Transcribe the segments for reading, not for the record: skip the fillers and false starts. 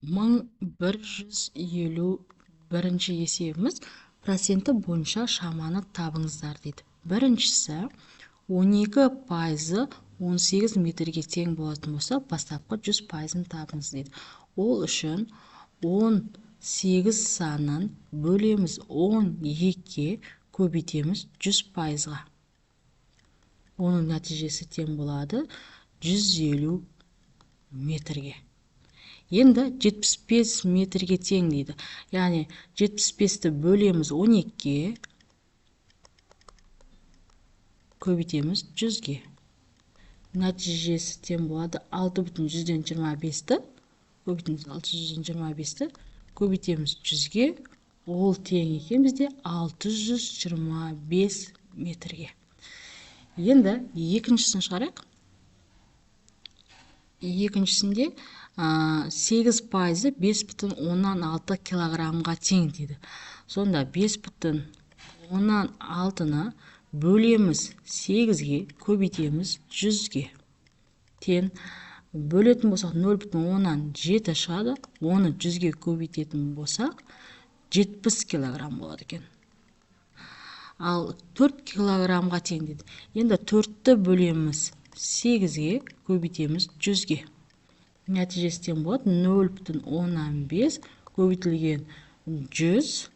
1151 есебіміз проценті бойынша шаманы табыңыздар дейді. Біріншісі 12% 18 метрге тең болатын болса, бастапқы 100%-ын табыңыз дейді. Ол үшін 18 санын бөлеміз 12-ге, көбейтеміз 100%-ға. Оның нәтижесі тең болады 150 метрге. Енді 75 метрге тең дейді. Яғни 75-ті бөлеміз 12-ге, көбейтеміз 100-ге. Нәтижесі тең болады 6,25-ті, көбейтеміз 625-ті, көбейтеміз 100-ге. Ол тең екен бізде 625 метрге. Енді екіншісін шығарайық. Екіншісінде 8% 5,6 килограммға тең дейді. Сонда 5,6-ны бөлеміз 8-ге, көбейтеміз 100-ге. Тең бөлетін болсақ 0,7 шығады. Оны 100-ге көбейтетін болсақ 70 килограмм болады екен. Ал 4 килограммға тең дейді. Енді 4-ті бөлеміз 8-ге, көбейтеміз 100-ге. Нәтижесі тең болады 0,15 көбейтілген 100,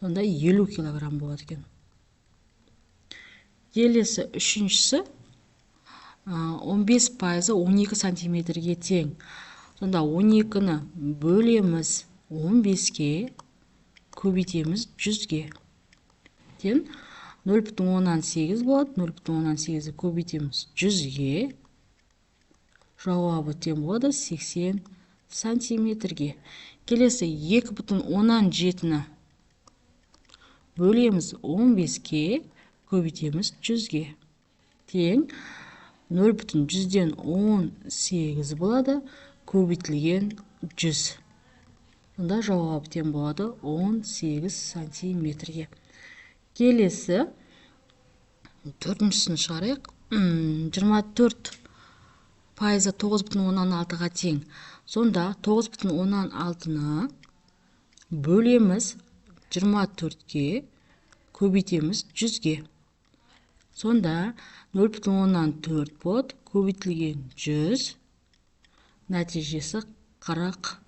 сонда 50 килограмм болады екен. Келесі үшіншісі 15% 12 сантиметрге тең. Сонда 12-ні бөлеміз 15-ге, көбейтеміз 100-ге. Тең 0,18 болады. 0,18-ді көбейтеміз 100-ге. Жауабы тең болады 80 сантиметрге. Келесі 2,17-ні бөлеміз 15-ге, көбейтеміз 100-ге. Тең 0,18 болады, көбейтілген 100. Сонда жауабы тең болады 18 сантиметрге. Келесі төртіншісін шығарайық. 24% 9,16-ға тең. Сонда 9,16-ны бөлеміз 24-ге, көбейтеміз 100-ге. Сонда 0,14 болады, көбейтілген 100. Нәтижесі 40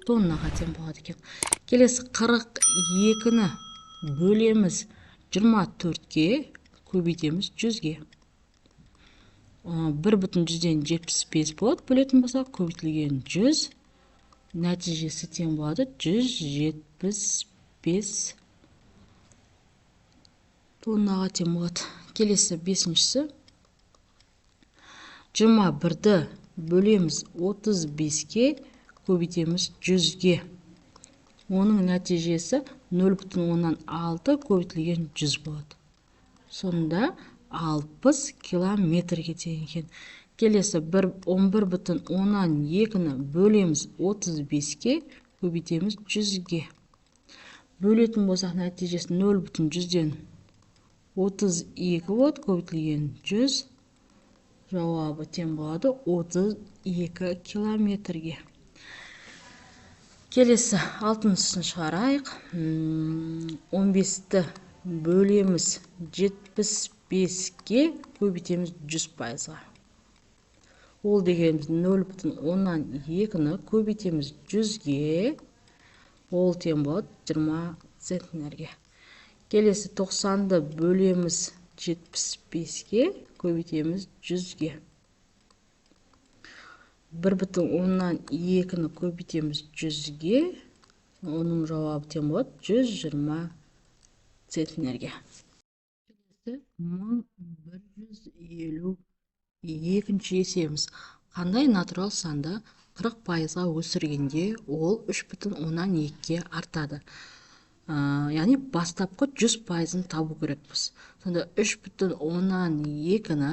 тоннаға тең болады екен. Келесі 42-ні бөлеміз 24-ге, көбейтеміз 100-ге. 1,75 болады, бөлетін болсақ, көбейтілген 100. Нәтижесі тең болады 175 тоннаға тең болады. Келесі бесіншісі 21-ді бөлеміз 35-ге, көбейтеміз 100-ге. Оның нәтижесі 0,16 көбейтілген 100 болады. Сонда 60 километрге тең екен. Келесі 11,2-ні бөлеміз 35-ге, көбейтеміз 100-ге. Бөлетін болсақ, нәтижесі 0,32 болады, көбейтілген 100. Жауабы тең болады 32 километрге. Келесі алтыншысын шығарайық. 15-ті бөлеміз 75-ге, көбейтеміз 100%-ға. Ол дегеніміз 0,12-ні көбейтеміз 100-ге. Ол тең болады 20 центнерге. Келесі 90-ды бөлеміз 75-ге, көбейтеміз 100-ге. 1,12-ні көбейтеміз 100-ге. Оның жауабы тең болады 120 центнерге. 1152 есебіміз. Қандай натурал санды 40%-ға өсіргенде ол 3,12-ге артады. Яғни бастапқы 100%-ын табу керекпіз. Сонда 3,12-ні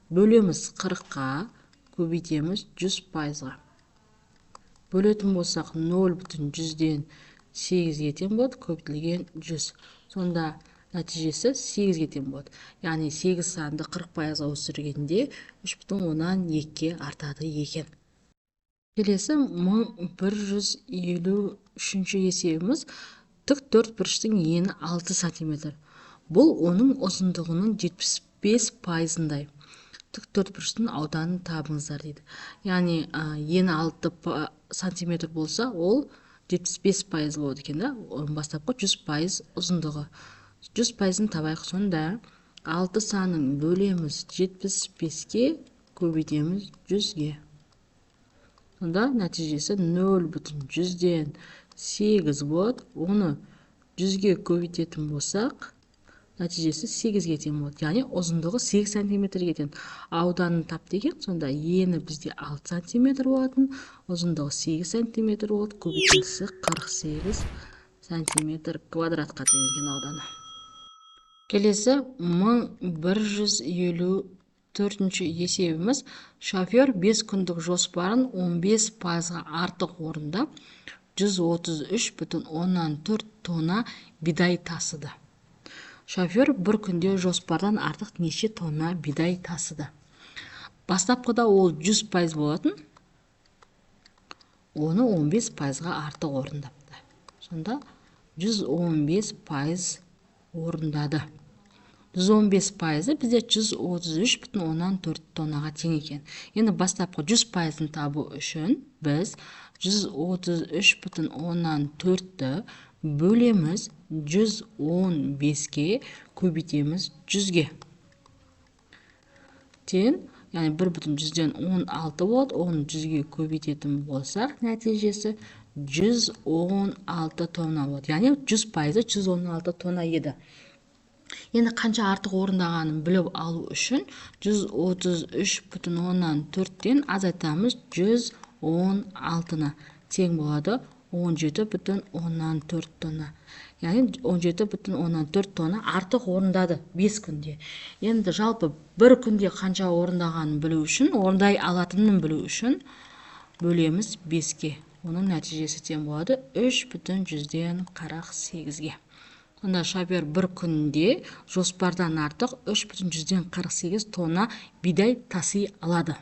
бөлеміз 40-ға, көбейтеміз 100%-ға. Бөлетін болсақ 0,100-ден 8-ге тең болады, көбейтілген 100. Сонда нәтижесі 8-ге тең болады. Яғни 8 санды 40%-ға өсіргенде 3,12-ге артады екен. Келесі 1153 есебіміз тік төртбұрыштың ені 6 сантиметр. Бұл оның ұзындығының 75%-дай. Тік төртбұрыштың ауданын табыңыздар дейді. Яғни ені 6 сантиметр болса, ол 75% болады екен, да? Бастапқы 100% ұзындығы. 100%-ын табайық. Сонда 6 санын бөлеміз 75-ке, көбейтеміз 100-ге. Сонда нәтижесі 0,8 болады. Оны 100-ге көбейтетін болсақ, нәтижесі 8-ге тең болады. Яғни ұзындығы 8 сантиметрге тең. Ауданын тап деген. Сонда ені бізде 6 сантиметр болатын, ұзындығы 8 сантиметр болады. Көбейтілісі 48 сантиметр квадратқа тең екен ауданы. Келесі 1154 есебіміз шофер 5 күндік жоспарын 15%-ға артық орындап 133,4 тонна бидай тасыды. Шофер бір күнде жоспардан артық неше тонна бидай тасыды. Бастапқыда ол 100% болатын, оны 15%-ға артық орындапты. Сонда 115% орындады. 115%-ы бізде 133,4 тоннаға тең екен. Енді бастапқы 100%-ын табу үшін біз 133,4-ті бөлеміз 115-ке, көбейтеміз 100-ге. Тең, яғни 1,16 болады. Оны 100-ге көбейтетін болсақ, нәтижесі 116 тонна болады. Яғни 100%-ы 116 тонна еді. Енді қанша артық орындағанын біліп алу үшін 133,4-тен азайтамыз 116-ны. Тең болады 17,4 тонна. Яғни 17,4 тонна артық орындады 5 күнде. Енді жалпы бір күнде қанша орындағанын білу үшін, орындай алатынын білу үшін бөлеміз 5-ке. Оның нәтижесі тең болады 3,48-ге. Сонда шофер бір күнде жоспардан артық 3,48 тонна бидай таси алады.